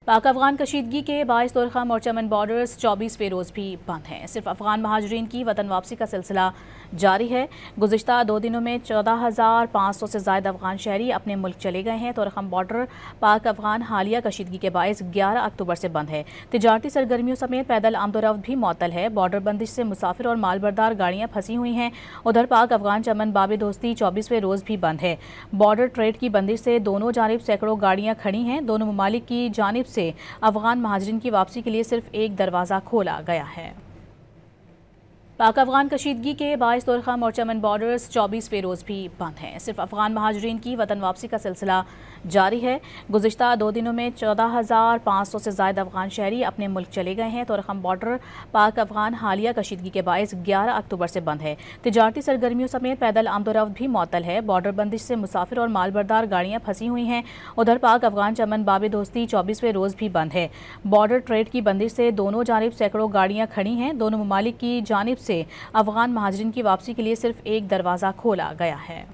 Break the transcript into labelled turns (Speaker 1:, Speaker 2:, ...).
Speaker 1: पाक अफगान कशीदगी के बाइस तोरखाम और चमन बॉर्डर्स 24वें रोज़ भी बंद हैं। सिर्फ अफगान महाजरीन की वतन वापसी का सिलसिला जारी है। गुज़िश्ता 2 दिनों में 14,500 से ज़ायद अफगान शहरी अपने मुल्क चले गए हैं। तोरखाम बॉर्डर पाक अफगान हालिया कशीदगी के बाइस 11 अक्टूबर से बंद है। तिजारती सरगर्मियों समेत पैदल आमदोरफ्त भी मअतल है। बॉर्डर बंदिश से मुसाफिर और मालबरदार गाड़ियाँ फंसी हुई हैं। उधर पाक अफगान चमन बाबे दोस्ती 24वें रोज़ भी बंद है। बॉर्डर ट्रेड की बंदिश से दोनों जानिब सैकड़ों गाड़ियाँ खड़ी हैं। दोनों ममालिक की जानिब से अफगान महाजरीन की वापसी के लिए सिर्फ एक दरवाज़ा खोला गया है। पाक अफगान कशीदगी के बाइस तोरखाम और चमन बॉर्डर्स 24वें रोज़ भी बंद हैं। सिर्फ अफगान महाजरीन की वतन वापसी का सिलसिला जारी है। गुज़िश्ता 2 दिनों में 14,500 से ज़ायद अफगान शहरी अपने मुल्क चले गए हैं। तोरखाम बॉर्डर पाक अफगान हालिया कशीदगी के बाइस 11 अक्टूबर से बंद है। तिजारती सरगर्मियों समेत पैदल आमदोरफ्त भी मअतल है। बॉर्डर बंदिश से मुसाफिर और मालबरदार गाड़ियाँ फंसी हुई हैं। उधर पाक अफगान चमन बाबे दोस्ती 24वें रोज़ भी बंद है। बॉर्डर ट्रेड की बंदिश से दोनों जानिब सैकड़ों गाड़ियाँ खड़ी हैं। दोनों ममालिक की जानिब से अफगान महाजरीन की वापसी के लिए सिर्फ एक दरवाज़ा खोला गया है।